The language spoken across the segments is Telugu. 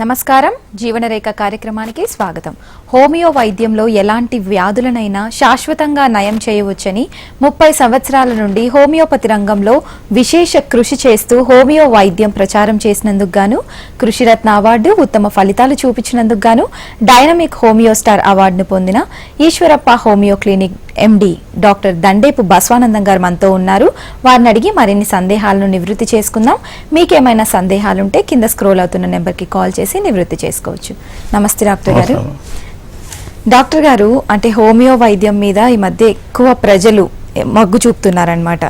నమస్కారం జీవనరేఖ కార్యక్రమానికి స్వాగతం. హోమియో వైద్యంలో ఎలాంటి వ్యాధులనైనా శాశ్వతంగా నయం చేయవచ్చని 30 సంవత్సరాల నుండి హోమియోపతి రంగంలో విశేష కృషి చేస్తూ హోమియో వైద్యం ప్రచారం చేసినందుకు గాను కృషిరత్న అవార్డు, ఉత్తమ ఫలితాలు చూపించినందుకు గాను డైనమిక్ హోమియో స్టార్ అవార్డును పొందిన Eshwarappa homeo clinic MD doctor Dandepu Basavanandam గారు మనతో ఉన్నారు. వారిని అడిగి మరిన్ని సందేహాలను నివృత్తి చేసుకుందాం. మీకేమైనా సందేహాలుంటే కింద స్క్రోల్ అవుతున్న నెంబర్కి కాల్ చేసి నివృత్తి చేసుకోవచ్చు. నమస్తే డాక్టర్ గారు. డాక్టర్ గారు, అంటే హోమియో వైద్యం మీద ఈ మధ్య ఎక్కువ ప్రజలు మగ్గు చూపుతున్నారనమాట.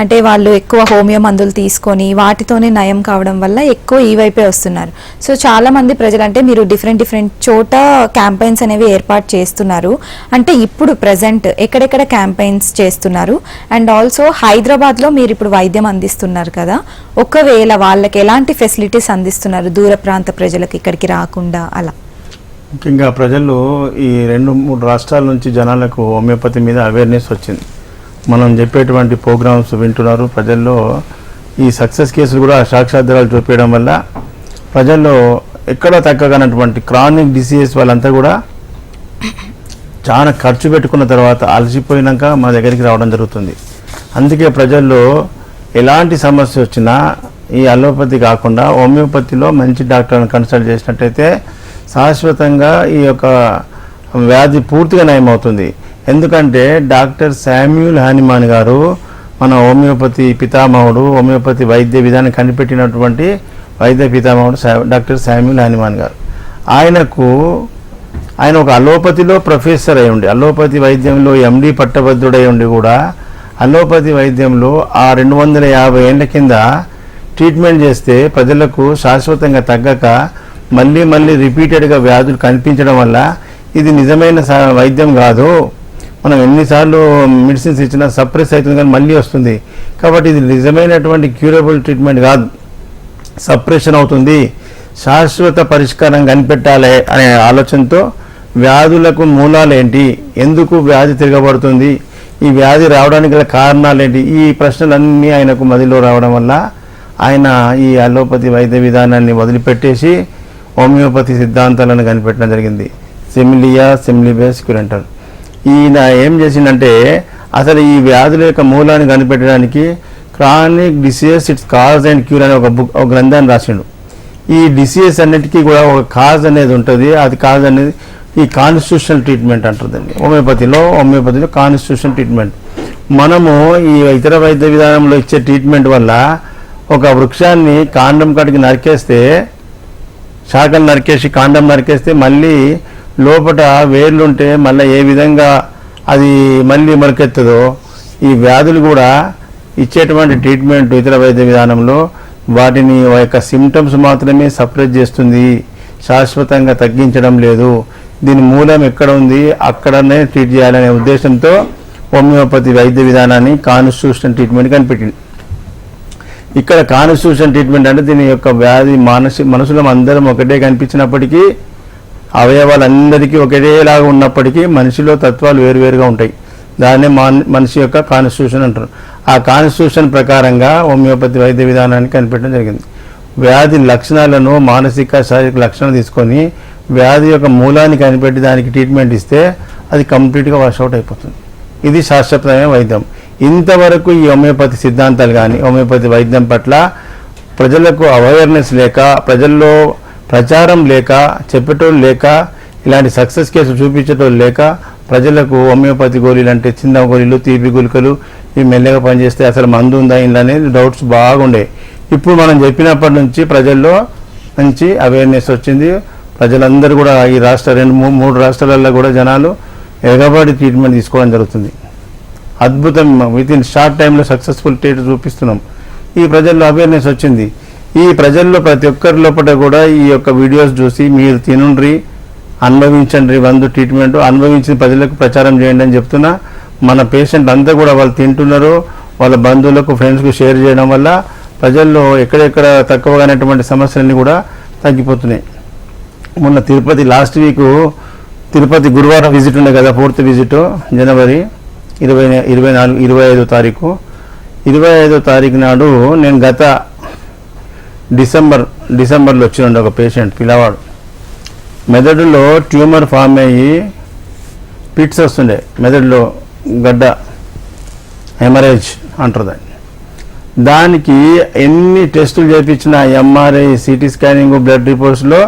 అంటే వాళ్ళు ఎక్కువ హోమియో మందులు తీసుకొని వాటితోనే నయం కావడం వల్ల ఎక్కువ ఈ వైపే వస్తున్నారు. సో చాలా మంది ప్రజలు, అంటే మీరు డిఫరెంట్ చోట క్యాంపెయిన్స్ అనేవి ఏర్పాటు చేస్తున్నారు. అంటే ఇప్పుడు ప్రజెంట్ ఎక్కడెక్కడ క్యాంపెయిన్స్ చేస్తున్నారు? అండ్ ఆల్సో హైదరాబాద్లో మీరు ఇప్పుడు వైద్యం అందిస్తున్నారు కదా, ఒకవేళ వాళ్ళకి ఎలాంటి ఫెసిలిటీస్ అందిస్తున్నారు దూర ప్రాంత ప్రజలకు ఇక్కడికి రాకుండా? అలా ముఖ్యంగా ప్రజలు ఈ 2-3 రాష్ట్రాల నుంచి జనాలకు హోమియోపతి మీద అవేర్నెస్ వచ్చింది. మనం చెప్పేటువంటి ప్రోగ్రామ్స్ వింటున్నారు. ప్రజల్లో ఈ సక్సెస్ కేసులు కూడా సాక్షాత్కారాలు చూపించడం వల్ల ప్రజల్లో ఎక్కడ తగ్గనటువంటి క్రానిక్ డిసీజెస్ వాళ్ళంతా కూడా చాలా ఖర్చు పెట్టుకున్న తర్వాత అలసిపోయినాక మన దగ్గరికి రావడం జరుగుతుంది. అందుకే ప్రజల్లో ఎలాంటి సమస్య వచ్చినా ఈ అలోపతి కాకుండా హోమియోపతిలో మంచి డాక్టర్ని కన్సల్ట్ చేసినట్టయితే శాశ్వతంగా ఈ యొక్క వ్యాధి పూర్తిగా నయమవుతుంది. ఎందుకంటే డాక్టర్ శామ్యూల్ హానిమాన్ గారు మన హోమియోపతి పితామహుడు, హోమియోపతి వైద్య విధానం కనిపెట్టినటువంటి వైద్య పితామహుడు డాక్టర్ శామ్యూల్ హానిమాన్ గారు. ఆయన ఒక అలోపతిలో ప్రొఫెసర్ అయి ఉండి, అలోపతి వైద్యంలో ఎండి పట్టభద్రుడై ఉండి కూడా అలోపతి వైద్యంలో ఆ 250 ఏళ్ల కింద ట్రీట్మెంట్ చేస్తే ప్రజలకు శాశ్వతంగా తగ్గక మళ్ళీ రిపీటెడ్గా వ్యాధులు కనిపించడం వల్ల ఇది నిజమైన వైద్యం కాదు, మనం ఎన్నిసార్లు మెడిసిన్స్ ఇచ్చినా సప్రెస్ అవుతుంది కానీ మళ్ళీ వస్తుంది, కాబట్టి ఇది నిజమైనటువంటి క్యూరబుల్ ట్రీట్మెంట్ కాదు, సప్రెషన్ అవుతుంది, శాశ్వత పరిష్కారం కనిపెట్టాలి అనే ఆలోచనతో వ్యాధులకు మూలాలు ఏంటి, ఎందుకు వ్యాధి తిరగబడుతుంది, ఈ వ్యాధి రావడానికి గల కారణాలు ఏంటి, ఈ ప్రశ్నలన్నీ ఆయనకు మదిలో రావడం వల్ల ఆయన ఈ అలోపతి వైద్య విధానాన్ని వదిలిపెట్టేసి హోమియోపతి సిద్ధాంతాలను కనిపెట్టడం జరిగింది. సెమిలిబేస్ క్యూరెంటర్. ఈయన ఏం చేసిందంటే అసలు ఈ వ్యాధుల యొక్క మూలాన్ని కనిపెట్టడానికి chronic diseases its cause and cure అనే ఒక గ్రంథాన్ని రాసిండు. ఈ డిసీజెస్ అన్నిటికీ కూడా ఒక కాజ్ అనేది ఉంటుంది. అది కాజ్ అనేది ఈ కాన్స్టిట్యూషనల్ ట్రీట్మెంట్ అంటుందండి. హోమియోపతిలో కాన్స్టిట్యూషనల్ ట్రీట్మెంట్. మనము ఈ ఇతర వైద్య విధానంలో ఇచ్చే ట్రీట్మెంట్ వల్ల ఒక వృక్షాన్ని కాండం కాటికి నరికేస్తే, శాఖలు నరికేసి కాండం నరికేస్తే మళ్ళీ లోపల వేర్లుంటే మళ్ళీ ఏ విధంగా అది మళ్ళీ మొలకెత్తదో, ఈ వ్యాధులు కూడా ఇచ్చేటువంటి ట్రీట్మెంట్ ఇతర వైద్య విధానంలో వాటిని యొక్క సిమ్టమ్స్ మాత్రమే సప్రెస్ చేస్తుంది, శాశ్వతంగా తగ్గించడం లేదు. దీని మూలం ఎక్కడ ఉంది అక్కడనే ట్రీట్ చేయాలనే ఉద్దేశంతో హోమియోపతి వైద్య విధానాన్ని కాన్స్టిట్యూషనల్ ట్రీట్మెంట్ కనిపెట్టింది. ఇక్కడ కాన్స్టిట్యూషన్ ట్రీట్మెంట్ అంటే దీని యొక్క వ్యాధి మనసులో అందరం ఒకటే కనిపించినప్పటికీ, అవయవాలందరికీ ఒకటేలాగా ఉన్నప్పటికీ మనిషిలో తత్వాలు వేరువేరుగా ఉంటాయి. దాన్నే మనిషి యొక్క కాన్స్టిట్యూషన్ అంటారు. ఆ కాన్స్టిట్యూషన్ ప్రకారంగా హోమియోపతి వైద్య విధానాన్ని కనిపెట్టడం జరిగింది. వ్యాధి లక్షణాలను, మానసిక శారీరక లక్షణాలు తీసుకొని వ్యాధి యొక్క మూలాన్ని కనిపెట్టి దానికి ట్రీట్మెంట్ ఇస్తే అది కంప్లీట్గా వాష్అవుట్ అయిపోతుంది. ఇది శాశ్వతమైన వైద్యం. ఇంతవరకు ఈ హోమియోపతి సిద్ధాంతాలు కానీ హోమియోపతి వైద్యం పట్ల ప్రజలకు అవేర్నెస్ లేక, ప్రజల్లో ప్రచారం లేక, చెప్పేటోళ్ళు లేక, ఇలాంటి సక్సెస్ కేసులు చూపించేటోళ్ళు లేక ప్రజలకు హోమియోపతి గోళీలు అంటే చిన్న గోళీలు, తీపి గుళికలు ఇవి మెల్లగా పనిచేస్తే అసలు మందు ఉందా ఇలా అనేది డౌట్స్ బాగుండే. ఇప్పుడు మనం చెప్పినప్పటి నుంచి ప్రజల్లో మంచి అవేర్నెస్ వచ్చింది. ప్రజలందరూ కూడా ఈ 2-3 రాష్ట్రాలలో కూడా జనాలు ఎగబడి ట్రీట్మెంట్ తీసుకోవడం జరుగుతుంది. అద్భుతం. వితిన్ షార్ట్ టైంలో సక్సెస్ఫుల్ ట్రీట్ చూపిస్తున్నాం. ఈ ప్రజల్లో అవేర్నెస్ వచ్చింది. ఈ ప్రజల్లో ప్రతి ఒక్కరి లోపల కూడా ఈ యొక్క వీడియోస్ చూసి మీరు తినుండ్రి, అనుభవించండి, మందు ట్రీట్మెంట్ అనుభవించిన ప్రజలకు ప్రచారం చేయండి అని చెప్తున్నా. మన పేషెంట్ అంతా కూడా వాళ్ళు తింటున్నారు, వాళ్ళ బంధువులకు, ఫ్రెండ్స్కు షేర్ చేయడం వల్ల ప్రజల్లో ఎక్కడెక్కడ తక్కువగానేటువంటి సమస్యలన్నీ కూడా తగ్గిపోతున్నాయి. మొన్న తిరుపతి లాస్ట్ వీక్ తిరుపతి గురువారం విజిట్ ఉండే కదా, 4th విజిట్ జనవరి 25వ తారీఖు. 25వ తారీఖు నాడు నేను గత డిసెంబర్లో వచ్చిండు ఒక పేషెంట్ పిల్లవాడు. మెదడులో ట్యూమర్ ఫామ్ అయ్యి పిట్స్ వస్తుండే, మెదడులో గడ్డ, హెమరేజ్ అంటారు దాన్ని. దానికి ఎన్ని టెస్టులు చేయించినా ఎంఆర్ఐ, సిటీ స్కానింగ్, బ్లడ్ రిపోర్ట్స్లో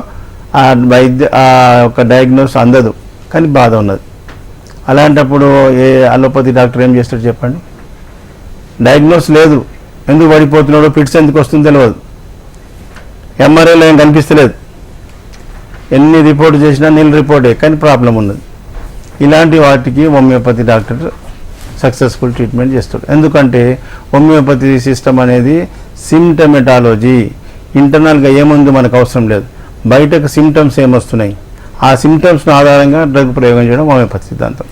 ఆ ఒక డయాగ్నోస్ అందదు, కానీ బాధ ఉన్నది. అలాంటప్పుడు ఏ అలోపతి డాక్టర్ ఏం చేస్తాడు చెప్పండి? డయాగ్నోస్ లేదు, ఎందుకు పడిపోతున్నాడో, పిట్స్ ఎందుకు వస్తుందో తెలియదు, ఎంఆర్ఐలో ఏం కనిపిస్తలేదు, ఎన్ని రిపోర్ట్ చేసినా నీళ్ళు రిపోర్టే, కానీ ప్రాబ్లం ఉన్నది. ఇలాంటి వాటికి హోమియోపతి డాక్టర్ సక్సెస్ఫుల్ ట్రీట్మెంట్ చేస్తాడు. ఎందుకంటే హోమియోపతి సిస్టమ్ అనేది సిమ్టమెటాలజీ, ఇంటర్నల్గా ఏముంది మనకు అవసరం లేదు, బయటకు సిమ్టమ్స్ ఏమొస్తున్నాయి ఆ సిమ్టమ్స్ను ఆధారంగా డ్రగ్ ప్రయోగం చేయడం హోమియోపతి సిద్ధాంతం.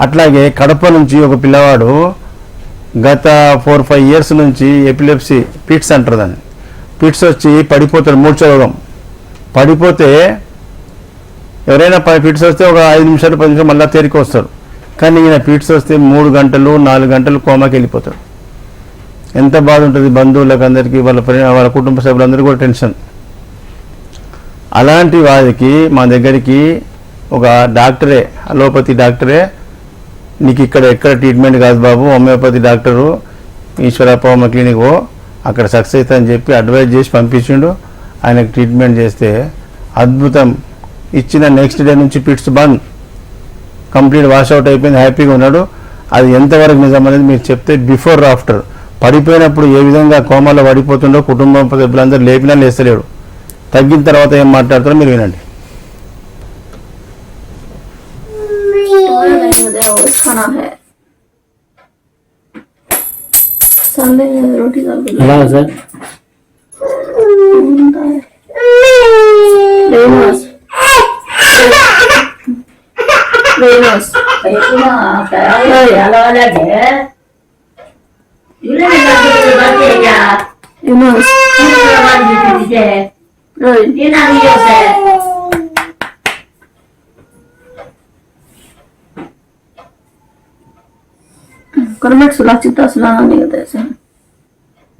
అట్లాగే కడప నుంచి ఒక పిల్లవాడు గత 4-5 years నుంచి ఎపిలెప్సీ పిట్స్ అంటారు దాన్ని, పిట్స్ వచ్చి పడిపోతాడు, మూర్ఛరోగం పడిపోతే ఎవరైనా పిట్స్ వస్తే ఒక 5 నిమిషాలు 10 నిమిషాలు మళ్ళీ తేరికి వస్తాడు. కానీ ఈయన పిట్స్ వస్తే 3 గంటలు 4 గంటలు కోమాకి వెళ్ళిపోతాడు. ఎంత బాధ ఉంటుంది బంధువులకు అందరికీ, వాళ్ళ కుటుంబ సభ్యులందరూ కూడా టెన్షన్. అలాంటి వారికి మా దగ్గరికి ఒక డాక్టరే, అలోపతి డాక్టరే, నీకు ఇక్కడ ఎక్కడ ట్రీట్మెంట్ కాదు బాబు, homeopathy doctor Eshwarappa homeo clinic అక్కడ సక్సెస్ అవుతా అని చెప్పి అడ్వైజ్ చేసి పంపించిండు. ఆయనకు ట్రీట్మెంట్ చేస్తే అద్భుతం, ఇచ్చిన నెక్స్ట్ డే నుంచి పిట్స్ బంద్, కంప్లీట్ వాష్అవుట్ అయిపోయింది, హ్యాపీగా ఉన్నాడు. అది ఎంతవరకు నిజం అనేది మీరు చెప్తే బిఫోర్ ఆఫ్టర్, పడిపోయినప్పుడు ఏ విధంగా కోమాలో పడిపోతుండో కుటుంబం సభ్యులందరూ లేపినా లేస్తలేడు, తగ్గిన తర్వాత ఏం మాట్లాడతారో మీరు వినండి. खाना है संडे रोटी ఎలా సార్?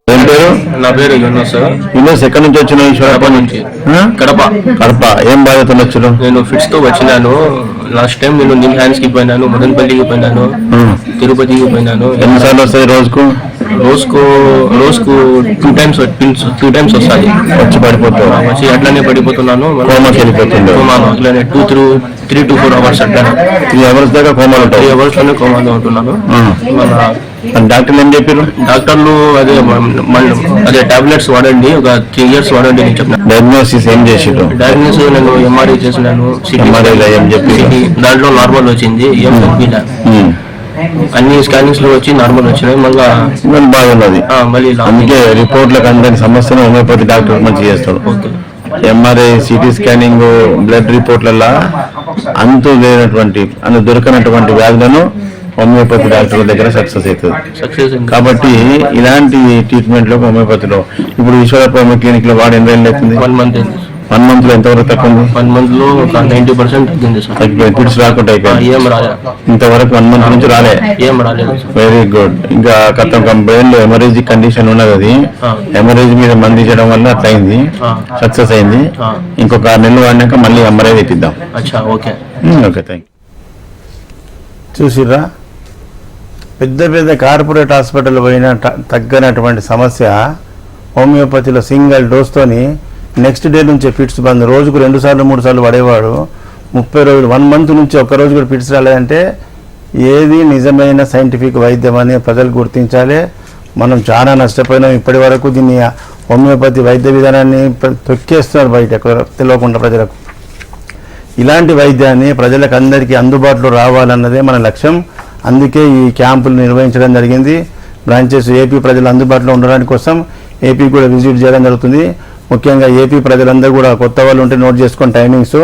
ఏం పేరు? నా పేరు యూనస్. యూనస్ ఎక్కడి నుంచి వచ్చినావు? ఈశ్వరప్ప నుంచి. కడప. కడప. ఏం బాధతో వచ్చారు? నేను ఫిట్స్ తో వచ్చినాను. లాస్ట్ టైం నేను నిమ్హాన్స్ కి పోయినాను, మదనపల్లికి పోయినాను, తిరుపతికి పోయినాను. ఎన్నిసార్లు వస్తాయి రోజుకు? రోజుకు 2 times వస్తాయి. వచ్చి పడిపోతావు? వచ్చి అట్లానే పడిపోతున్నాను, కోమాకి వెళ్ళిపోతుంది. కోమాను అట్లానే 3 to 4 hours అట్లానే 3 hours దాకా కోమాలు ఉంటాయి. 3 hours లోనే కోమాలో ఉంటున్నాను. డాక్టర్లు ఏం చెప్పారు? డాక్టర్లు అదే టాబ్లెట్స్ వాడండి, ఒక 3 years వాడండి అని చెప్పిన. డయాగ్నోసిస్ ఏం చేసారు? డయాగ్నోసిస్ నేను ఎంఆర్ఐ చేసినాను, సిటీ దాంట్లో నార్మల్ వచ్చింది, ఏం తగ్గిలా. అన్ని స్కానింగ్స్ లో వచ్చి నార్మల్ వచ్చినాయి. మళ్ళీ బాగున్నది. మళ్ళీ అందుకే రిపోర్ట్లకు అందరి సమస్యను హోమియోపతి డాక్టర్ మంచి చేస్తాడు. ఎంఆర్ఐ, సిటీ స్కానింగ్, బ్లడ్ రిపోర్ట్లలో అంతు లేనటువంటి దొరకనటువంటి వ్యాధులను హోమియోపతి డాక్టర్ల దగ్గర సక్సెస్ అవుతుంది. కాబట్టి ఇలాంటి ట్రీట్మెంట్లో హోమియోపతిలో ఇప్పుడు ఈశ్వరప్ప హోమియో క్లినిక్ లో వాడు ఎన్ని రోజులు అవుతుంది? 1 month. 1 month లో ఎంతవరకు తక్కువ? 1 month లో ఒక 90% తగ్గింది సార్. తగ్గిపోయింది, పిట్స్ రాకుండా అయిపోయింది. ఏం రాలే ఇంతవరకు 1 month నుంచి రాలే? ఏం రాలేదు. Very good. ఇంకా బ్రెయిన్ లో ఎమరేజ్ కండిషన్ ఉన్నది, అది ఎమరేజ్ మీద మందించడం వల్ల అట్లా అయింది, సక్సెస్ అయింది. ఇంకొక 6 నెలలు వాడినాక మళ్ళీ ఎంఆర్ఐ తెప్పిద్దాం. Okay okay, thank you. చూసిర్రా, పెద్ద కార్పొరేట్ హాస్పిటల్ పోయిన తగ్గనటువంటి సమస్య హోమియోపతిలో సింగిల్ డోస్తోని నెక్స్ట్ డే నుంచే ఫిట్స్ బంద్. రోజుకు 2 సార్లు 3 సార్లు పడేవాడు, 30 రోజులు 1 month నుంచి ఒక్క రోజు కూడా ఫిట్స్ రాలేదంటే ఏది నిజమైన సైంటిఫిక్ వైద్యం అని ప్రజలు గుర్తించాలి. మనం చాలా నష్టపోయినాం ఇప్పటి వరకు. దీన్ని హోమియోపతి వైద్య విధానాన్ని తొక్కేస్తున్నారు బయట తెలియకుండా ప్రజలకు. ఇలాంటి వైద్యాన్ని ప్రజలకు అందరికీ అందుబాటులో రావాలన్నదే మన లక్ష్యం. అందుకే ఈ క్యాంపులు నిర్వహించడం జరిగింది. బ్రాంచెస్ ఏపీ ప్రజలు అందుబాటులో ఉండడానికి కోసం ఏపీ కూడా విజిట్ చేయడం జరుగుతుంది. ముఖ్యంగా ఏపీ ప్రజలందరూ కూడా కొత్త వాళ్ళు ఉంటే నోట్ చేసుకొని టైమింగ్స్.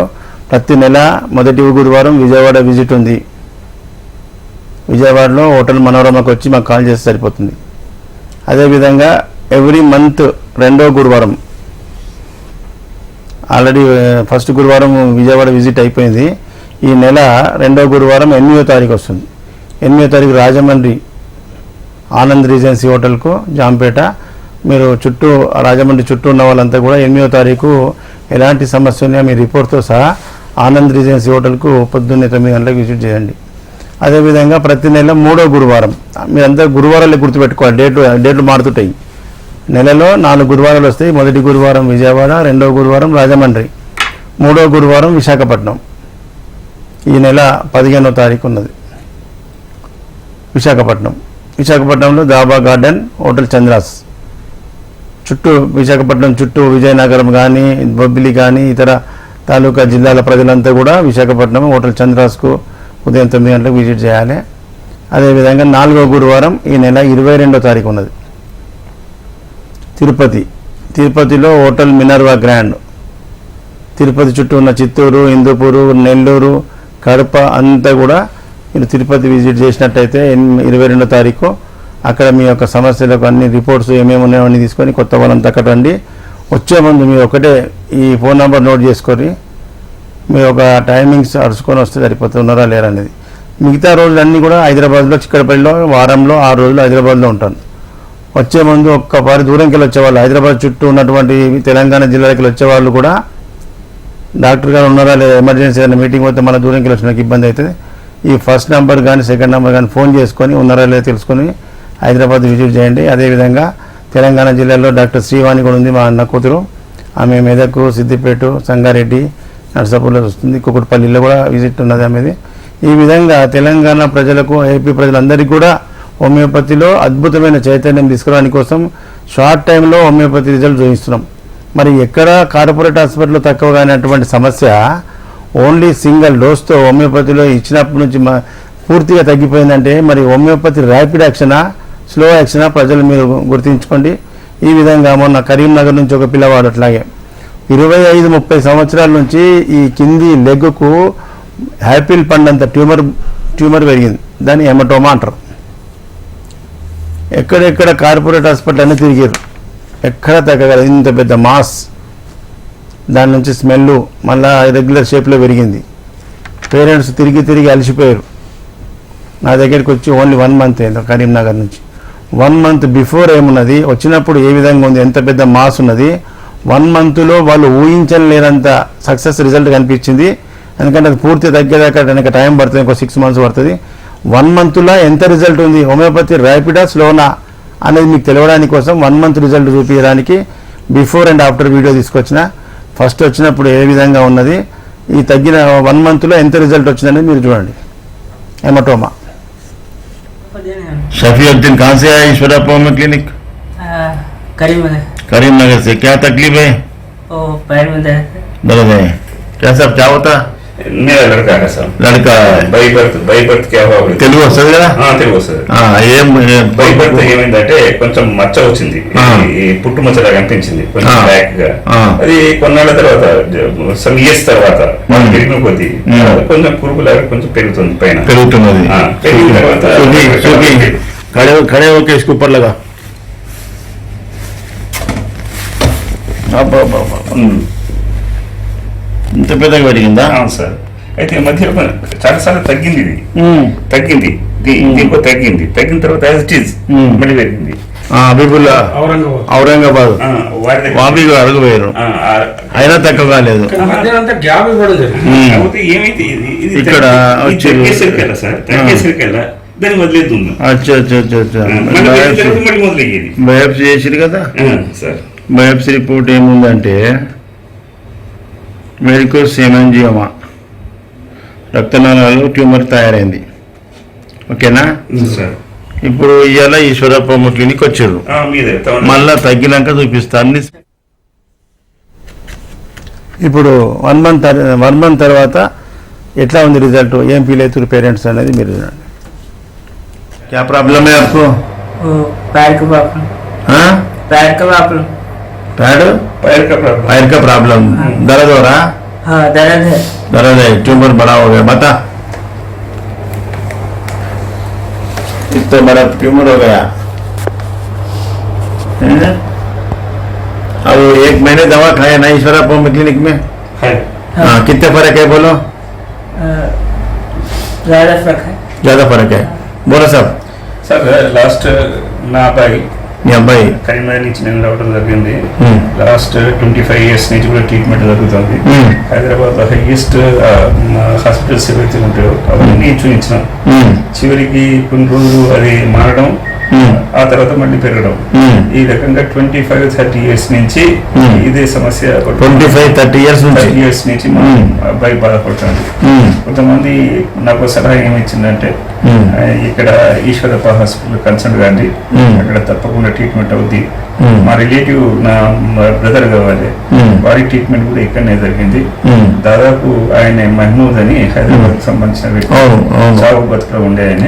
ప్రతి నెల మొదటి గురువారం విజయవాడ విజిట్ ఉంది. విజయవాడలో హోటల్ మనోరమకు వచ్చి మాకు కాల్ చేస్తే సరిపోతుంది. అదేవిధంగా ఎవ్రీ మంత్ 2వ గురువారం, ఆల్రెడీ ఫస్ట్ గురువారం విజయవాడ విజిట్ అయిపోయింది. ఈ నెల 2వ గురువారం 8వ తారీఖు వస్తుంది. 8వ తారీఖు రాజమండ్రి ఆనంద్ రీజెన్సీ హోటల్కు జాంపేట మీరు చుట్టూ రాజమండ్రి చుట్టూ ఉన్న వాళ్ళంతా కూడా 8వ తారీఖు ఎలాంటి సమస్య ఉన్నా మీ రిపోర్ట్తో సహా ఆనంద్ రీజెన్సీ హోటల్కు పొద్దున్నే 9 గంటలకు విజిట్ చేయండి. అదేవిధంగా ప్రతి నెల 3వ గురువారం మీరందరూ గురువారాలు గుర్తుపెట్టుకోవాలి. డేట్లు మారుతుంటాయి. నెలలో 4 గురువారాలు వస్తాయి. మొదటి గురువారం విజయవాడ, 2వ గురువారం రాజమండ్రి, 3వ గురువారం విశాఖపట్నం. ఈ నెల 15వ తారీఖు ఉన్నది విశాఖపట్నంలో దాబా గార్డెన్ హోటల్ చంద్రాస్ చుట్టూ, విశాఖపట్నం చుట్టూ విజయనగరం కానీ బొబ్బిలి కానీ ఇతర తాలూకా జిల్లాల ప్రజలంతా కూడా విశాఖపట్నం హోటల్ చంద్రాస్కు ఉదయం 9 గంటలకు విజిట్ చేయాలి. అదేవిధంగా 4వ గురువారం ఈ నెల 22వ తారీఖు ఉన్నది తిరుపతిలో హోటల్ మినర్వా గ్రాండ్. తిరుపతి చుట్టూ ఉన్న చిత్తూరు, హిందూపూరు, నెల్లూరు, కడప అంతా కూడా మీరు తిరుపతి విజిట్ చేసినట్టయితే 22వ తారీఖు అక్కడ మీ యొక్క సమస్యలకు అన్ని రిపోర్ట్స్ ఏమేమి ఉన్నాయో అన్నీ తీసుకొని కొత్త వాళ్ళంతా అక్కడ రండి. వచ్చే ముందు మీరు ఒకటే ఈ ఫోన్ నెంబర్ నోట్ చేసుకొని మీరు ఒక టైమింగ్స్ అరుచుకొని వస్తే సరిపోతుంది, ఉన్నారా లేరా అనేది. మిగతా రోజులన్నీ కూడా హైదరాబాద్లో చిక్కడపల్లిలో వారంలో 6 రోజులు హైదరాబాద్లో ఉంటాను. వచ్చే ముందు ఒక్కపారి దూరంకి వెళ్ళి వచ్చేవాళ్ళు, హైదరాబాద్ చుట్టూ ఉన్నటువంటి తెలంగాణ జిల్లాలకి వచ్చేవాళ్ళు కూడా డాక్టర్ గారు ఉన్నారా లేదా, ఎమర్జెన్సీ ఏదైనా మీటింగ్ పోతే మన దూరంకి వెళ్ళి వచ్చినాక ఇబ్బంది అవుతుంది. ఈ ఫస్ట్ నెంబర్ కానీ సెకండ్ నెంబర్ కానీ ఫోన్ చేసుకొని ఉన్నారా లేదా తెలుసుకొని హైదరాబాద్ విజిట్ చేయండి. అదేవిధంగా తెలంగాణ జిల్లాలో డాక్టర్ శ్రీవాణి కూడా ఉంది, మా అన్న కూతురు. ఆమె మెదక్, సిద్దిపేట, సంగారెడ్డి, నర్సాపూర్లో వస్తుంది. కుకుట్పల్లిలో కూడా విజిట్ ఉన్నది ఆమెది. ఈ విధంగా తెలంగాణ ప్రజలకు, ఏపీ ప్రజలందరికీ కూడా హోమియోపతిలో అద్భుతమైన చైతన్యం తీసుకురావడానికి కోసం షార్ట్ టైంలో హోమియోపతి రిజల్ట్ చూపిస్తున్నాం. మరి ఎక్కడ కార్పొరేట్ హాస్పిటల్లో తక్కువ కానటువంటి సమస్య ఓన్లీ సింగిల్ డోస్తో హోమియోపతిలో ఇచ్చినప్పటి నుంచి పూర్తిగా తగ్గిపోయిందంటే మరి హోమియోపతి ర్యాపిడ్ యాక్షనా, స్లో యాక్షనా ప్రజలు మీరు గుర్తించుకోండి. ఈ విధంగా మొన్న కరీంనగర్ నుంచి ఒక పిల్లవాడు అట్లాగే 25-30 సంవత్సరాల నుంచి ఈ కింది లెగ్కు యాపిల్ పండంత ట్యూమర్ పెరిగింది. దాన్ని హెమటోమా అంటారు. ఎక్కడెక్కడ కార్పొరేట్ హాస్పిటల్ అన్నీ తిరిగారు, ఎక్కడ తగ్గగలదు. ఇంత పెద్ద మాస్, దాని నుంచి స్మెల్ మళ్ళా రెగ్యులర్ షేప్లో పెరిగింది. పేరెంట్స్ తిరిగి అలసిపోయారు. నా దగ్గరికి వచ్చి ఓన్లీ 1 మంత్ అయింది. కరీంనగర్ నుంచి 1 మంత్ బిఫోర్ ఏమున్నది, వచ్చినప్పుడు ఏ విధంగా ఉంది, ఎంత పెద్ద మాస్ ఉన్నది, 1 మంత్లో వాళ్ళు ఊహించలేనంత సక్సెస్ రిజల్ట్ కనిపించింది. ఎందుకంటే అది పూర్తి తగ్గేదాకా దానికి టైం పడుతుంది, ఇంకో 6 మంత్స్ పడుతుంది. 1 మంత్లో ఎంత రిజల్ట్ ఉంది, హోమియోపతి ర్యాపిడా స్లోనా అనేది మీకు తెలియడానికి కోసం 1 మంత్ రిజల్ట్ చూపించడానికి బిఫోర్ అండ్ ఆఫ్టర్ వీడియో తీసుకొచ్చిన. ఫస్ట్ వచ్చినప్పుడు ఏ విధంగా ఉన్నది, ఈ తగ్గిన 1 మంత్లో ఎంత రిజల్ట్ వచ్చిందనేది మీరు చూడండి. हेमाटोमा। शफीउद्दीन कहाँ से आए ईश्वरापुर में क्लिनिक? करीमनगर से। क्या तकलीफ है? पैर में दर्द है। क्या सब क्या होता? मेरा लड़का है सर। लड़का బై బర్త్ क्या हुआ? తెలుగు వస్తుంది కదా? తెలుగు వస్తుంది. బై బర్త్ ఏమైందంటే కొంచెం మచ్చ వచ్చింది, ఈ పుట్టు మచ్చలాగా అనిపించింది కొంచెం బ్లాక్ గా. అది కొన్నాళ్ళ తర్వాత సమ్ ఇయర్స్ తర్వాత పెరిగిన కొద్ది కొంచెం పురుగులాగా కొంచెం పెరుగుతుంది, పైన పెరుగుతున్నది. పెరిగిన తర్వాత खड़े होके इसके ऊपर लगा। ఇంత పెద్దగా పెరిగిందా? అవును సార్. అయితే మధ్యలో చాలాసార్లు తగ్గింది, ఇది తగ్గింది, దీనికో తగ్గింది, తగ్గిన తర్వాత యాజ్ ఇట్ ఈజ్ మళ్ళీ పెరిగింది. ఔరంగాబాద్ వాపి అడుగుపోయారు, అయినా తక్కువ కాలేదు. ఏమైతే ఇక్కడ తగ్గేసరికెళ్ళ సార్, తగ్గేసరికెళ్ళ దాన్ని వదిలేద్దాం. మళ్ళీ మొదలయ్యేది. బయాప్సీ చేసిరు కదా సార్. బయాప్సీ రిపోర్ట్ ఏముందంటే మెడికోస్ హెమాంజియోమా, రక్తనాళాలు ట్యూమర్ తయారైంది. ఓకేనా సార్. ఇప్పుడు ఇవాళ ఈశ్వరప్పమ్మ క్లినిక్ వచ్చారు, మళ్ళా తగ్గినాక చూపిస్తా అన్ని. ఇప్పుడు 1 మంత్ తర్వాత ఎట్లా ఉంది రిజల్ట్, ఏం ఫీల్ అవుతారు పేరెంట్స్ అనేది మీరు చూడండి. क्या प्रॉब्लम है आपको? पैर का प्रॉब्लम। हाँ? पैर का प्रॉब्लम। पैर का प्रॉब्लम। दर्द हो रहा? हाँ दर्द है। दर्द है, ट्यूमर बड़ा हो गया। बता, इतना बड़ा ट्यूमर हो गया। अब 1 महीने दवा खाया ना ईश्वरापुर क्लिनिक में? हाँ। कितने फर्क है बोलो? ज्यादा फर्क है। ज्यादा फर्क है, बोलो सब। सर लास्ट నా అబ్బాయి మీ అబ్బాయి కరీంనగర్ నుంచి నేను రావడం జరిగింది. లాస్ట్ 25 years నుంచి కూడా ట్రీట్మెంట్ జరుగుతుంది. హైదరాబాద్ లో హైయెస్ట్ హాస్పిటల్స్ ఏవైతే ఉంటాయో అవన్నీ చూపించినాం. చివరికి కొన్ని రోజులు అది మారడం, ఆ తర్వాత మళ్ళీ పెరగడం, ఈ రకంగా 25-30 years నుంచి ఇదే సమస్య. 25-30 years నుంచి మా అబ్బాయి బాధపడుతుంది. కొంతమంది నాకు సలహా ఏమిచ్చిందంటే ఇక్కడ ఈశ్వరప్ప హాస్పిటల్ కన్సల్ట్ కాండి, అక్కడ తప్పకుండా ట్రీట్మెంట్ అవుద్ది. మా రిలేటివ్ నా బ్రదర్ కావాలి, వారి ట్రీట్మెంట్ కూడా ఇక్కడనే జరిగింది. దాదాపు ఆయన మహమూద్ అని హైదరాబాద్ కి సంబంధించిన వ్యక్తి, చావు బతుకులో ఉండే ఆయన,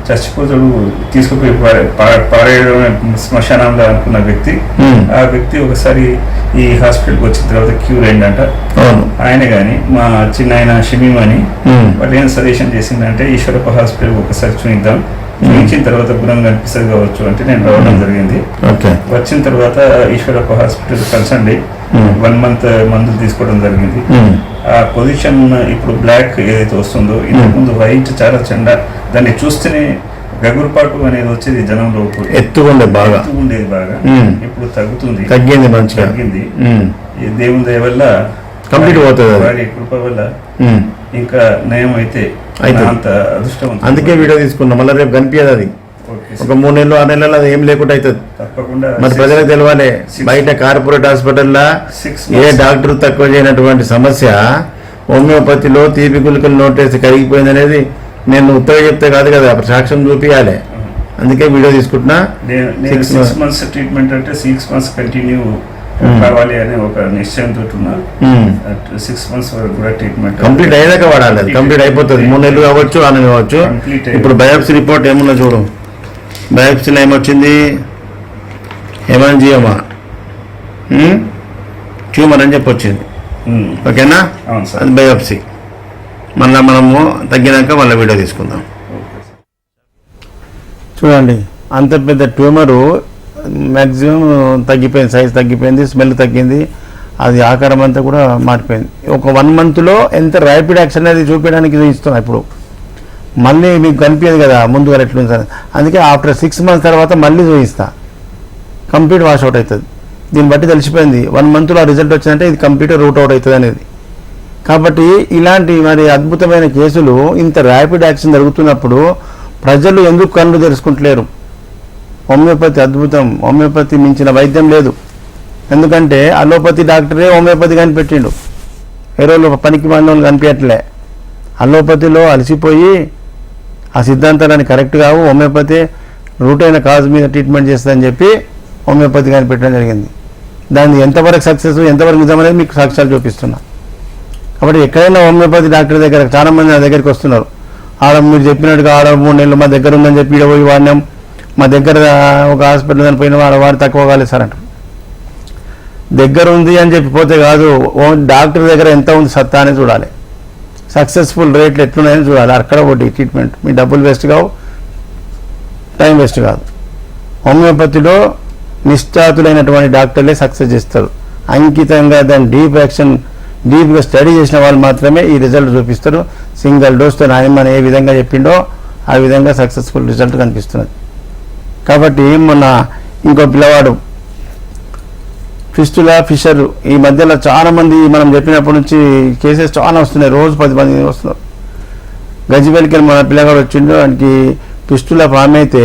చచ్చిపోతాడు తీసుకుపోయి పారేయడం శ్మశానంలో అనుకున్న వ్యక్తి. ఆ వ్యక్తి ఒకసారి ఈ హాస్పిటల్కి వచ్చిన తర్వాత క్యూర్ అయిందంట. ఆయన గాని మా చిన్న ఆయన షమీమ్ అని వాళ్ళు ఏం సజెషన్ చేసిందంటే ఈశ్వరప్ప హాస్పిటల్ ఒకసారి చూద్దాం, చూపించిన తర్వాత గుణం కనిపిస్తుంది కావచ్చు అంటే నేను రావడం జరిగింది. వచ్చిన తర్వాత ఈశ్వరప్ప హాస్పిటల్ కన్సల్ట్ అయ్యి 1 month మందులు తీసుకోవడం జరిగింది. ఆ పొజిషన్ ఇప్పుడు బ్లాక్ ఏదైతే వస్తుందో, ఇంతకుముందు వైట్ చాలా చెండ, దాన్ని చూస్తేనే గగురుపాటు అనేది వచ్చేది జనంలో, ఎత్తుకుండేది బాగా, ఇప్పుడు తగ్గుతుంది, తగ్గింది. ఈ దేవుని దయ వల్ల కంప్లీట్ అవుతుంది, వారి కృప వల్ల ఇంకా నయం అయితే అంత అదృష్టం. అందుకే వీడియో తీసుకున్నాం, మళ్ళీ రేపు కనిపించదు అది. ఒక 3 నెలలు 6 నెలలు అది ఏం లేకుండా అవుతుంది. తప్పకుండా మరి ప్రజలకు తెలవాలి, బయట కార్పొరేట్ హాస్పిటల్లో ఏ డాక్టర్ తక్కువ చేయనటువంటి సమస్య హోమియోపతిలో తీపి గుళికలు నోటేసి కరిగిపోయింది అనేది నేను ఉత్తగా చెప్తే కాదు కదా, సాక్ష్యం చూపించాలి. అందుకే వీడియో తీసుకుంటున్నా. 6 months ట్రీట్మెంట్ అంటే 6 months కంటిన్యూ కావాలి అనే ఒక నిశ్చయంతో ఉన్నా. 6 months వరకు కూడా ట్రీట్మెంట్ కంప్లీట్ అయ్యాక వాడాలి. అది కంప్లీట్ అయిపోతుంది, 3 నెలలు కావచ్చు, 6 నెలలు కావచ్చు. ఇప్పుడు బయాప్సీ రిపోర్ట్ ఏమున్నా చూడు, బయాప్సీలో ఏమొచ్చింది, హెమాంజియోమా ట్యూమర్ అని చెప్పి వచ్చింది. ఓకేనా, అది బయాప్సీ. మళ్ళీ మనము తగ్గినాక మళ్ళీ వీడియో తీసుకుందాం. చూడండి, అంత పెద్ద ట్యూమరు మ్యాక్సిమం తగ్గిపోయింది, సైజ్ తగ్గిపోయింది, స్మెల్ తగ్గింది, అది ఆకారం అంతా కూడా మారిపోయింది. ఒక 1 monthలో ఎంత ర్యాపిడ్ యాక్షన్ అనేది చూపించడానికి ఇస్తున్నాం. ఇప్పుడు మళ్ళీ మీకు కనిపించదు కదా ముందుగా ఎట్లుంది, అందుకే ఆఫ్టర్ 6 months తర్వాత మళ్ళీ చూపిస్తా, కంప్లీట్ వాష్ అవుట్ అవుతుంది. దీన్ని బట్టి తెలిసిపోయింది 1 monthలో రిజల్ట్ వచ్చిందంటే ఇది కంప్లీట్ రూట్ అవుట్ అవుతుంది అనేది. కాబట్టి ఇలాంటి మరి అద్భుతమైన కేసులు ఇంత ర్యాపిడ్ యాక్షన్ జరుగుతున్నప్పుడు ప్రజలు ఎందుకు కళ్ళు తెరుచుకుంటలేరు? హోమియోపతి అద్భుతం, హోమియోపతి మించిన వైద్యం లేదు. ఎందుకంటే అలోపతి డాక్టరే హోమియోపతి కనిపెట్టిండు, ఏరోళ్ళు పనికి మాలిన కనిపించట్లే. అలోపతిలో అలసిపోయి ఆ సిద్ధాంతాలని కరెక్ట్ కావు, హోమియోపతి రూట్ అయిన కాజ్ మీద ట్రీట్మెంట్ చేస్తుందని చెప్పి హోమియోపతి కనిపెట్టడం జరిగింది. దాన్ని ఎంతవరకు సక్సెస్, ఎంతవరకు నిజం అనేది మీకు సాక్ష్యాలు చూపిస్తున్నా. కాబట్టి ఎక్కడైనా హోమియోపతి డాక్టర్ దగ్గర చాలామంది నా దగ్గరికి వస్తున్నారు, ఆడ మీరు చెప్పినట్టుగా 3 నెలలు మా దగ్గర ఉందని చెప్పి ఈడ పోయి వాడినాం, మా దగ్గర ఒక హాస్పిటల్ అని పోయిన వాడు తక్కువ కాలేదు సార్ అంటారు. దగ్గర ఉంది అని చెప్పి పోతే కాదు, డాక్టర్ దగ్గర ఎంత ఉంది సత్తా అని చూడాలి, సక్సెస్ఫుల్ రేట్లు ఎట్లున్నాయని చూడాలి. అక్కడ ఒకటి ట్రీట్మెంట్, మీ డబ్బులు వేస్ట్ కావు, టైం వేస్ట్ కాదు. హోమియోపతిలో నిష్ఠాతులైనటువంటి డాక్టర్లే సక్సెస్ చేస్తారు. అంకితంగా దాని డీప్గా స్టడీ చేసిన వాళ్ళు మాత్రమే ఈ రిజల్ట్ చూపిస్తారు. సింగిల్ డోస్తో నాయన ఏ విధంగా చెప్పిండో ఆ విధంగా సక్సెస్ఫుల్ రిజల్ట్ కనిపిస్తున్నది. కాబట్టి మొన్న ఇంకో పిల్లవాడు ఫిస్టులా ఫిషర్, ఈ మధ్యలో చాలామంది మనం చెప్పినప్పటి నుంచి కేసెస్ చాలా వస్తున్నాయి, రోజు 10 మంది వస్తున్నారు. గజిబెల్కి మన పిల్లగాడు వచ్చిండు, వానికి ఫిస్టులా ఫామ్ అయితే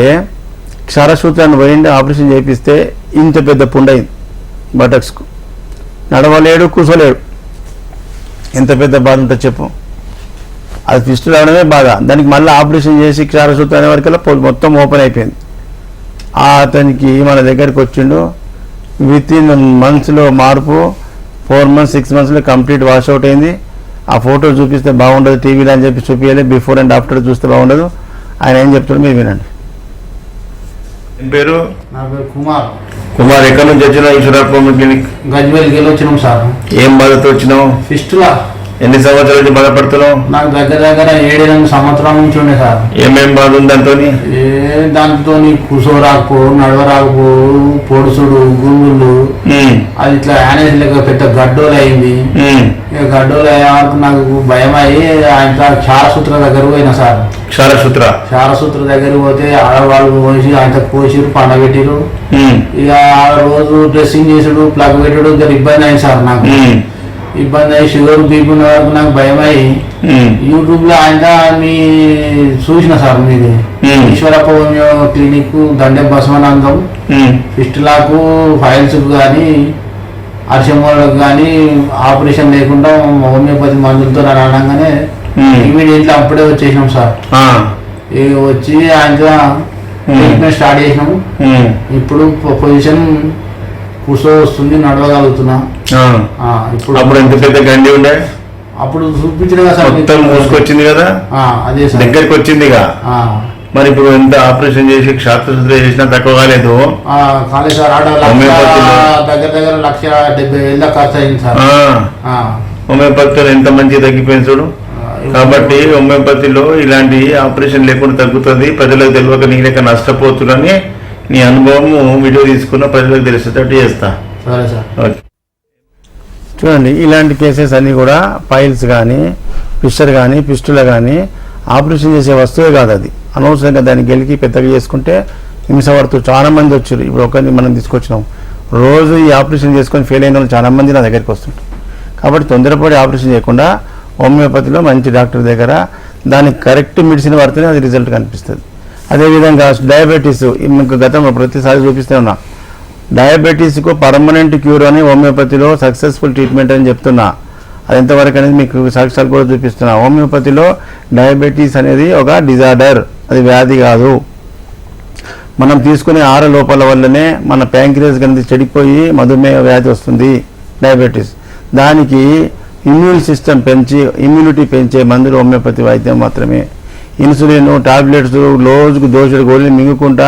క్షారసూత్రాన్ని పోయిండి ఆపరేషన్ చేపిస్తే ఇంత పెద్ద పుండయింది బటక్స్కు, నడవలేడు, కూర్చోలేడు. ఎంత పెద్ద బాధ ఉంటుంది చెప్పు. అది ఫిస్టులు రావడమే బాధ, దానికి మళ్ళీ ఆపరేషన్ చేసి క్షారసూత్రం అనే వరకల్లా మొత్తం ఓపెన్ అయిపోయింది. అతనికి మన దగ్గరికి వచ్చిండు, వితిన్ మంత్స్లో మార్పు, 4 months 6 monthsలో కంప్లీట్ వాష్ అవుట్ అయింది. ఆ ఫోటో చూపిస్తే బాగుండదు టీవీలో అని చెప్పి చూపించాలి, బిఫోర్ అండ్ ఆఫ్టర్ చూస్తే బాగుండదు. ఆయన ఏం చెప్తాడు మీరు వినండి. పేరు? నా పేరు కుమార్. కుమార్, ఎక్కడి నుంచి వచ్చినావు? ఈశ్వరప్ప క్లినిక్ గజ్వేల్కి వెళ్ళి వచ్చినాం సార్. ఏం బాధతో వచ్చినావు? ఫిస్టులా. ఎన్ని సంవత్సరాల నుంచి బాధపడుతున్నావు? నాకు దగ్గర 7-8 సంవత్సరాల నుంచి ఉండే సార్. ఏమేం బాధ ఉంది దాంతో? దాంతో కూర్చోరాకపో, నడవరాకపో, పొడుసుడు, గుంగుళ్ళు, అది ఇట్లా యానేజ్ లెక్క పెద్ద గడ్డోలు అయింది. గడ్డోలు అయ్యే వరకు నాకు భయం అయ్యి ఆయన క్షారసూత్ర దగ్గర పోయినా సార్. క్షారసూత్ర దగ్గర పోతే ఆడవాళ్ళు పోసి ఆయన కోసిరు, పండబెట్టిరు. ఇక ఆ రోజు డ్రెస్సింగ్ చేసుడు ప్లగ్ పెట్టుడు జర ఇబ్బంది అయింది సార్ నాకు. ఇబ్బంది అయ్యి షుగర్ బీపీ ఉన్న వరకు నాకు భయం అయ్యి యూట్యూబ్ లో ఆయన మీ చూసిన సార్ మీది ఈశ్వరప్ప హోమియో క్లినిక్ దండే బసవనందం ఫిస్టులాకు ఫైల్స్ కానీ అర్షమోళ్ళకు కానీ ఆపరేషన్ లేకుండా హోమియోపతి మందులతో అనగానే ఇమీడియట్లీ అప్పుడే వచ్చేసినాం సార్. వచ్చి ఆయన ట్రీట్మెంట్ స్టార్ట్ చేసినాము. ఇప్పుడు పొజిషన్ కూర్చో వస్తుంది, నడవగలుగుతున్నా. ఇప్పుడు అప్పుడు ఎంత పెద్ద గండి ఉండే? అప్పుడు చూపించిన కదా సార్, మొత్తం మూసుకొచ్చింది కదా, అదే సార్ దగ్గరికి వచ్చిందిగా. మరి ఇప్పుడు ఎంత ఆపరేషన్ చేసి శాస్త్రశుద్ధి చేసినా తక్కువ కాలేదు. కాలేదు సార్, దగ్గర దగ్గర 1,70,000 ఖర్చు అయింది సార్. హోమియోపతిలో ఎంత మంచి తగ్గిపోయింది చూడు. కాబట్టి హోమియోపతిలో ఇలాంటి ఆపరేషన్ లేకుండా తగ్గుతుంది. ప్రజలకు తెలియక నీ లెక్క నష్టపోతుందని నీ అనుభవం వీడియో తీసుకున్న ప్రజలకు తెలిసేటట్టు చేస్తా. సరే సార్. ఓకే. చూడండి, ఇలాంటి కేసెస్ అన్నీ కూడా పైల్స్ కానీ ఫిస్చర్ కానీ ఫిస్టులా కానీ ఆపరేషన్ చేసే వస్తువే కాదు. అది అనవసరంగా దాన్ని గెలికి పెద్దగా చేసుకుంటే హింస పడుతూ చాలా మంది వచ్చారు. ఇప్పుడు ఒకరిని మనం తీసుకొచ్చినాం, రోజు ఈ ఆపరేషన్ చేసుకొని ఫెయిల్ అయిన వాళ్ళు చాలా మంది నా దగ్గరికి వస్తుంటారు. కాబట్టి తొందరపడి ఆపరేషన్ చేయకుండా హోమియోపతిలో మంచి డాక్టర్ దగ్గర దానికి కరెక్ట్ మెడిసిన్ వాడితేనే అది రిజల్ట్ కనిపిస్తుంది. అదేవిధంగా డయాబెటీస్, మీకు గతంలో ప్రతిసారి చూపిస్తే ఉన్నా, డయాబెటీస్కు పర్మనెంట్ క్యూర్ అని హోమియోపతిలో సక్సెస్ఫుల్ ట్రీట్మెంట్ అని చెప్తున్నా. అది ఎంతవరకు అనేది మీకు సాక్ష్యాలు కూడా చూపిస్తున్నా. హోమియోపతిలో డయాబెటీస్ అనేది ఒక డిజార్డర్, అది వ్యాధి కాదు. మనం తీసుకునే ఆహార లోపాల వల్లనే మన ప్యాంక్రియాస్ అనేది చెడిపోయి మధుమేహ వ్యాధి వస్తుంది, డయాబెటీస్. దానికి ఇమ్యూన్ సిస్టమ్ పెంచి ఇమ్యూనిటీ పెంచే మందులు హోమియోపతి వైద్యం మాత్రమే. ఇన్సులిన్ టాబ్లెట్స్ రోజుకు దోషుడు గోళీలు మింగుకుంటా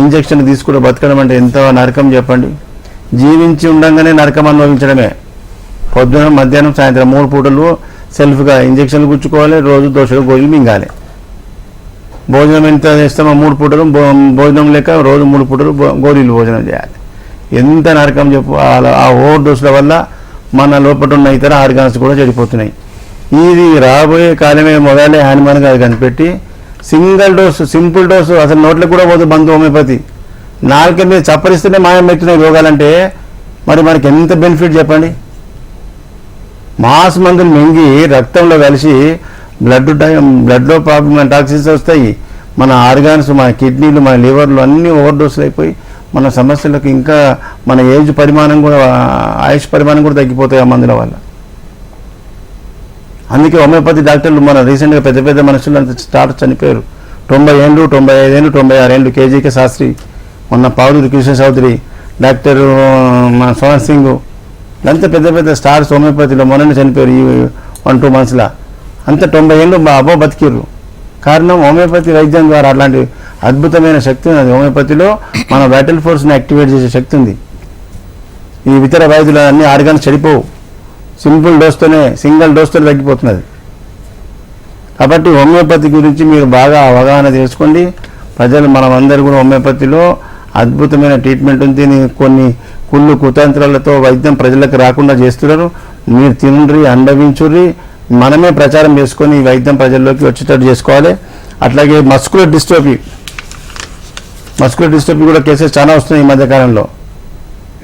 ఇంజక్షన్ తీసుకుంటూ బతకడం అంటే ఎంత నరకం చెప్పండి. జీవించి ఉండగానే నరకం అనుభవించడమే. పొద్దున మధ్యాహ్నం సాయంత్రం 3 పూటలు సెల్ఫ్గా ఇంజక్షన్లు గుచ్చుకోవాలి, రోజు దోషుడు గోళీలు మింగాలి. భోజనం ఎంత చేస్తామో 3 పూటలు భోజనం లేక రోజు 3 పూటలు గోళీలు భోజనం చేయాలి. ఎంత నరకం చెప్పు. ఆ ఓవర్ డోసుల వల్ల మన లోపల ఉన్న ఇతర ఆర్గాన్స్ కూడా చెడిపోతున్నాయి. ఇది రాబోయే కాలమే మొదలే హ్యాన్మాన్గా కనిపెట్టి సింగిల్ డోసు, సింపుల్ డోసు, అసలు నోట్లకు కూడా పోదు బంధు హోమియోపతి. నాలుక మీద చప్పరిస్తేనే మాయం పెట్టిన రోగాలంటే మరి మనకి ఎంత బెనిఫిట్ చెప్పండి. మాస్ మందులు మింగి రక్తంలో కలిసి బ్లడ్లో ప్రాబ్లమ్ టాక్సిన్స్ వస్తాయి. మన ఆర్గాన్స్, మన కిడ్నీలు, మన లివర్లు అన్నీ ఓవర్ డోసులు అయిపోయి మన సమస్యలకు ఇంకా మన ఏజ్ పరిమాణం కూడా, ఆయుష్ పరిమాణం కూడా తగ్గిపోతాయి ఆ మందుల వల్ల. అందుకే హోమియోపతి డాక్టర్లు మన రీసెంట్గా పెద్ద పెద్ద మనుషులు అంత స్టార్ట్ చనిపోయారు. 90 ఏళ్ళు, 95 ఏళ్ళు, 96 ఏళ్ళు. కేజీకే శాస్త్రి, మొన్న పావులూరి కృష్ణ చౌదరి, డాక్టర్ మన సోహన్ సింగ్, అంత పెద్ద పెద్ద స్టార్స్ హోమియోపతిలో మొన్న చనిపోయారు ఈ 1-2 మంత్స్లా. అంత 90 ఏళ్ళు అబ్బో బతికిర్రు. కారణం హోమియోపతి వైద్యం ద్వారా అట్లాంటి అద్భుతమైన శక్తి ఉన్నది. హోమియోపతిలో మన వైటల్ ఫోర్స్ని యాక్టివేట్ చేసే శక్తి ఉంది. ఈ ఇతర వైద్యులు అన్ని ఆర్గాన్స్ చెడిపోవు. సింపుల్ డోస్తోనే, సింగిల్ డోస్తో తగ్గిపోతున్నది. కాబట్టి హోమియోపతి గురించి మీరు బాగా అవగాహన చేసుకోండి. ప్రజలు మనమందరూ కూడా హోమియోపతిలో అద్భుతమైన ట్రీట్మెంట్ ఉంది. కొన్ని కుళ్ళు కుతంత్రాలతో వైద్యం ప్రజలకు రాకుండా చేస్తున్నారు. మీరు తినండి, అనుభవించుర్రి. మనమే ప్రచారం చేసుకొని ఈ వైద్యం ప్రజల్లోకి వచ్చేటట్టు చేసుకోవాలి. అట్లాగే మస్కులర్ డిస్ట్రోఫీ కూడా కేసెస్ చాలా వస్తున్నాయి ఈ మధ్యకాలంలో.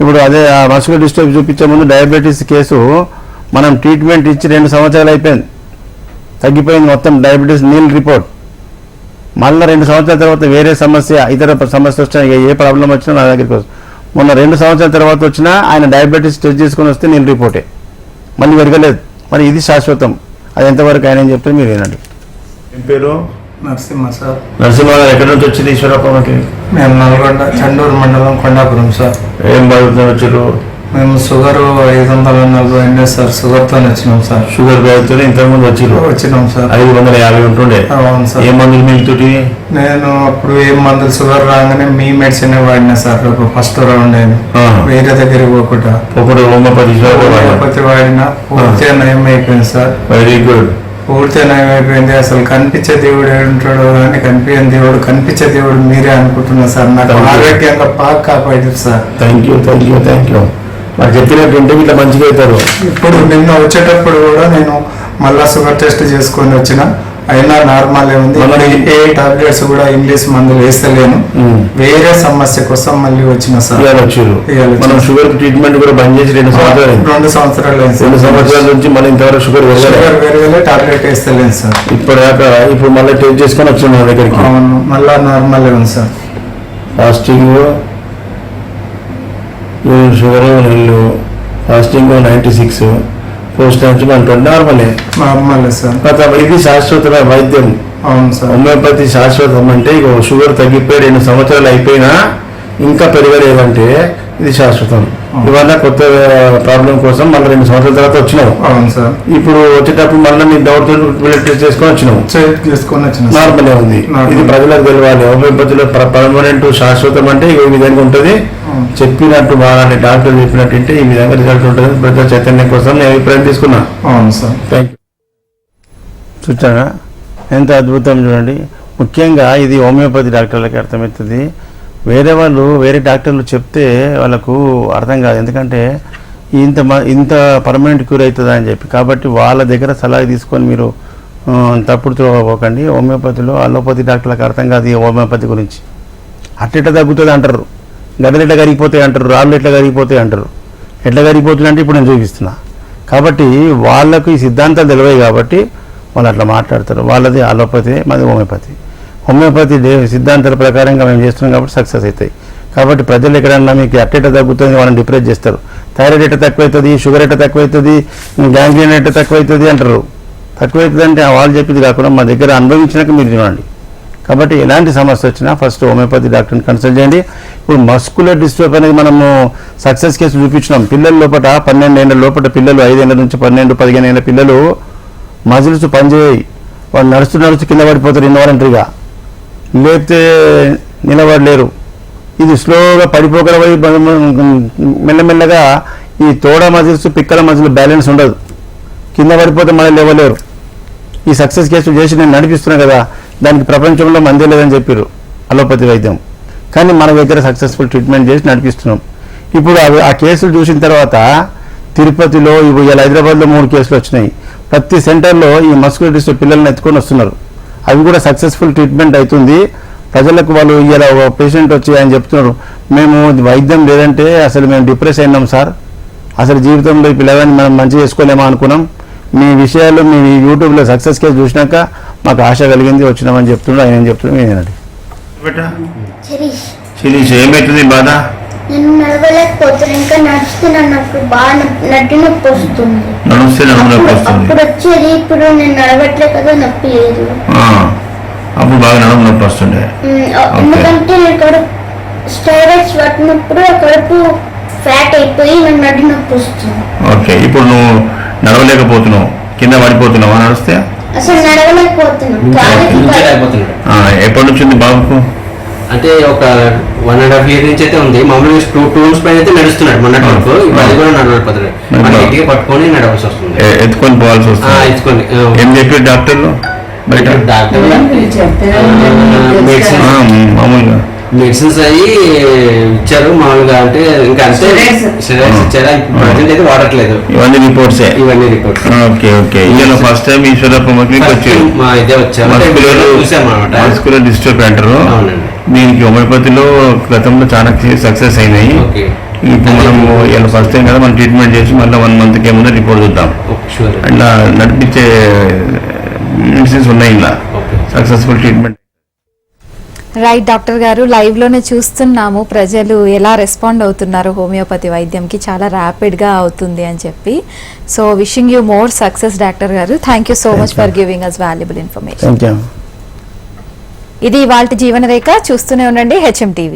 ఇప్పుడు అదే ఆ మస్కులర్ డిస్ట్రోఫీ చూపించే ముందు డయాబెటీస్ కేసు మనం ట్రీట్మెంట్ ఇచ్చి 2 సంవత్సరాలు అయిపోయింది, తగ్గిపోయింది మొత్తం డయాబెటీస్ నీల్ రిపోర్ట్. మళ్ళీ 2 సంవత్సరాల తర్వాత వేరే సమస్య, ఇతర సమస్య వచ్చినా, ఏ ప్రాబ్లం వచ్చినా నా దగ్గరికి వస్తుంది. మొన్న 2 సంవత్సరాల తర్వాత వచ్చినా ఆయన డయాబెటీస్ టెస్ట్ చేసుకుని వస్తే నీల్ రిపోర్టే, మళ్ళీ పెరగలేదు. మరి ఇది శాశ్వతం. అది ఎంతవరకు ఆయన ఏం చెప్తే మీరు వినండి. ఏం పేరు? నరసింహ సార్. నరసింహ గారు ఎక్కడి నుంచి వచ్చింది ఈశ్వరప్పకి? మేము నల్గొండ చండూరు మండలం కొండాపురం సార్. ఏం బాగుతున్నారు వచ్చారు? మేము షుగర్ 540 ఉండే సార్, షుగర్తో వచ్చినాం సార్. షుగర్ బాగుతో ఇంతకుముందు వచ్చినాం సార్. 550 ఉంటుండే. అవును సార్. ఏ మందులు మిగులుతుంటే? నేను అప్పుడు ఏం మందులు షుగర్ రాగానే మీ మెడిసిన్ వాడినా సార్. ఫస్ట్ రౌండ్ వేరే దగ్గరికి పోకుండా హోమియోపతి వాడినా పూర్తిగా నయం అయిపోయింది సాది. Very good. పూర్తిగా నయం అయిపోయింది. అసలు కనిపించే దేవుడు ఉంటాడు కానీ కనిపించని దేవుడు, కనిపించే దేవుడు మీరే అనుకుంటున్నా సార్. నాకు ఆరోగ్యంగా బాగా కాపాడారు సార్. Thank you. నాకు చెప్పినట్టుంటే ఇట్లా మంచిగా అవుతారు. ఇప్పుడు నిన్న వచ్చేటప్పుడు కూడా నేను మళ్ళా షుగర్ టెస్ట్ చేసుకొని వచ్చిన. అయినా నార్మల్ ఉంది. మరి ఏ టాబ్లెట్స్ కూడా ఇంగ్లీష్ మందులు వేస్తలేను. వేరే సమస్య కోసం మళ్ళీ వచ్చిన సార్. మనం షుగర్ ట్రీట్మెంట్ కూడా బంద్ చేసి 2 సంవత్సరాలు 2 సంవత్సరాలు 2 సంవత్సరాల నుంచి మళ్ళీ ఇంతవరకు షుగర్ వేరే టాబ్లెట్ వేస్తలేను సార్. ఇప్పుడు మళ్ళీ టెస్ట్ చేసుకొని వచ్చిన దగ్గరికి. అవును, మళ్ళా నార్మల్ ఉంది సార్. ఫాస్టింగ్ షుగర్ నీళ్ళు ఫాస్టింగ్ 96 పోస్ట్ నుంచి 120 నార్మల్ సార్. ఇది శాశ్వత వైద్యం. అవును సార్. హోమియోపతి శాశ్వతం అంటే ఇక షుగర్ తగ్గిపోయి 2 సంవత్సరాలు అయిపోయినా ఇంకా పెరగలేదంటే ఇది శాశ్వతం. ఇవల్ల కొత్త ప్రాబ్లం కోసం మళ్ళీ 2 సంవత్సరాల తర్వాత వచ్చినావు. అవును సార్. ఇప్పుడు వచ్చేటప్పుడు మళ్ళీ నీ డౌట్ బ్లడ్ టెస్ట్ చేసుకొని వచ్చినావు. నార్మల్ ఉంది. ఇది ప్రజలకు తెలియాలి. హోమియోపతిలో పర్మనెంట్ శాశ్వతం అంటే ఈ విధంగా ఉంటుంది. చెప్పినట్టు బాగా డాక్టర్ చెప్పినట్టు అంటే ఈ విధంగా రిజల్ట్ ఉంటుంది. ప్రజల చైతన్యం కోసం నేను అభిప్రాయం తీసుకున్నా. అవును సార్. Thank you. చూచారా ఎంత అద్భుతం చూడండి. ముఖ్యంగా ఇది హోమియోపతి డాక్టర్లకి అర్థమవుతుంది. వేరే వాళ్ళు వేరే డాక్టర్లు చెప్తే వాళ్ళకు అర్థం కాదు. ఎందుకంటే ఇంత పర్మనెంట్ క్యూర్ అవుతుందా అని చెప్పి. కాబట్టి వాళ్ళ దగ్గర సలహా తీసుకొని మీరు తప్పుడు పోకండి. హోమియోపతిలో అలోపతి డాక్టర్లకు అర్థం కాదు ఈ హోమియోపతి గురించి. అట్ట తగ్గుతుంది అంటారు, గదలు ఎట్లా కరిగిపోతాయి అంటారు, రాళ్ళు ఎట్లా కరిగిపోతాయి అంటారు. ఎట్లా కరిగిపోతుంది అంటే ఇప్పుడు నేను చూపిస్తున్నా. కాబట్టి వాళ్ళకు ఈ సిద్ధాంతాలు తెలివాయి కాబట్టి వాళ్ళు అట్లా మాట్లాడతారు. వాళ్ళది అలోపతి, మాది హోమియోపతి. హోమియోపతి సిద్ధాంతాల ప్రకారంగా మేము చేస్తున్నాం కాబట్టి సక్సెస్ అవుతాయి. కాబట్టి ప్రజలు ఎక్కడన్నా మీకు అట్టెట తగ్గుతుంది వాళ్ళని డిప్రెస్ చేస్తారు. థైరాయిడ్ ఎట్ట తక్కువవుతుంది, షుగర్ ఎట్ట తక్కువవుతుంది, గ్యాంగ్రీన్ ఎట్ట తక్కువవుతుంది అంటారు. తక్కువవుతుంది అంటే వాళ్ళు చెప్పింది కాకుండా మా దగ్గర అనుభవించినాక మీరు చూడండి. కాబట్టి ఎలాంటి సమస్య వచ్చినా ఫస్ట్ హోమియోపతి డాక్టర్ని కన్సల్ట్ చేయండి. ఇప్పుడు మస్కులర్ డిస్ట్రోఫీ అనేది మనము సక్సెస్ కేసు చూపించినాం. పిల్లల లోపల 12 ఏళ్ళ లోపల పిల్లలు 5 ఏళ్ళ నుంచి 12-15 ఏళ్ళ పిల్లలు మజిల్స్ పనిచేయి. వాళ్ళు నడుస్తూ కింద పడిపోతారు ఇన్వాలంటరీగా, లేకపోతే నిలబడలేరు. ఇది స్లోగా పడిపోగల మెల్లమెల్లగా ఈ తోడ మజిల్స్ పిక్కల మజిల్ బ్యాలెన్స్ ఉండదు, కింద పడిపోతే మళ్ళీ లేవలేరు. ఈ సక్సెస్ కేసు చేసి నేను నడిపిస్తున్నా కదా, దానికి ప్రపంచంలో మందే లేదని చెప్పారు అలోపతి వైద్యం. కానీ మన దగ్గర సక్సెస్ఫుల్ ట్రీట్మెంట్ చేసి నడిపిస్తున్నాం. ఇప్పుడు ఆ కేసులు చూసిన తర్వాత తిరుపతిలో ఇలా హైదరాబాద్లో 3 కేసులు వచ్చినాయి. ప్రతి సెంటర్లో ఈ మస్కులర్ డిస్ట్రోఫీ పిల్లల్ని ఎత్తుకొని వస్తున్నారు. అవి కూడా సక్సెస్ఫుల్ ట్రీట్మెంట్ అవుతుంది. ప్రజలకు వాళ్ళు ఇలా పేషెంట్ వచ్చి ఆయన చెప్తున్నారు, మేము వైద్యం లేదంటే అసలు మేము డిప్రెస్ అయినాం సార్, అసలు జీవితంలో ఈ పిల్లగాన్ని మనం మంచి చేసుకోలేమా అనుకున్నాం. మీ విషయాలు మీ యూట్యూబ్లో సక్సెస్ కేసు చూసినాక మాకు ఆశ కలిగింది, వచ్చినామని చెప్తున్నాడు. ఆయన ఏం చెప్తున్నాడు ఏనండి. శిరీష్ ఏమవుతుంది బాధ? నేను నడవలేకపోతున్నాను. ఇంకా నడుస్తున్నాను, నాకు బాగా నడ్డి నొప్పి వస్తుంది. అప్పుడు వచ్చేది, ఇప్పుడు నేను నడవట్లే కదా, నొప్పి లేదు. అప్పుడు బాగా నడుము నొప్పి వస్తుండే. ఎందుకంటే నేను కడుపు స్టెరాయిడ్స్ పట్టినప్పుడు కడుపు ఫ్యాట్ అయిపోయి నాకు నడ్డి నొప్పి వస్తుంది. ఓకే, ఇప్పుడు నువ్వు నడవలేకపోతున్నావు, కింద పడిపోతున్నావా నడిస్తే? అసలు నడవలేకపోతున్నాను. ఎప్పటి నుంచి ఉంది బాబుకు? అంటే ఒక 1.5 year నుంచి అయితే ఉంది. మామూలుగా 2 rooms పైన అయితే నడుస్తున్నాడు మొన్నటి వరకు. ఇప్పుడు అది కూడా నడవలేకపోతున్నాడు. మనం ఇంటికి పట్టుకొని నడవాల్సి వస్తుంది, ఎత్తుకొని పోవాల్సి వస్తుంది. ఎత్తుకొని. ఏం చెప్పారు డాక్టర్లు? బయట డాక్టర్ మామూలుగా మెడిసిన్స్ అవి ఇచ్చారు మామూలుగా. అంటే ఇంకా అంతే స్టెరాయిడ్స్ ఇచ్చారా, ప్రజెంట్ అయితే వాడట్లేదు. ఇవన్నీ రిపోర్ట్స్. Okay okay. ఇలా ఫస్ట్ టైం ఈశ్వరప్ప క్లినిక్ వచ్చారు. మా ఇదే వచ్చారు, చూసామన్నమాట. మస్కులర్ డిస్ట్రోఫీ అంటారు. దీనికి హోమియోపతిలో గతంలో చాలా సక్సెస్ అయినాయి. ఇప్పుడు మనము ఇలా ఫస్ట్ టైం కదా మనం ట్రీట్మెంట్ చేసి మళ్ళీ 1 monthకి ముందు రిపోర్ట్ చూద్దాం. అట్లా నడిపించే మెడిసిన్స్ ఉన్నాయి ఇలా సక్సెస్ఫుల్ ట్రీట్మెంట్. రైట్ డాక్టర్ గారు, లైవ్ లోనే చూస్తున్నాము ప్రజలు ఎలా రెస్పాండ్ అవుతున్నారు హోమియోపతి వైద్యంకి. చాలా ర్యాపిడ్ గా అవుతుంది అని చెప్పి. So wishing you more success doctor గారు. Thank you so much for giving us valuable information. ఇది ఇవాల్టి జీవన రేఖ. చూస్తూనే ఉండండి HM TV.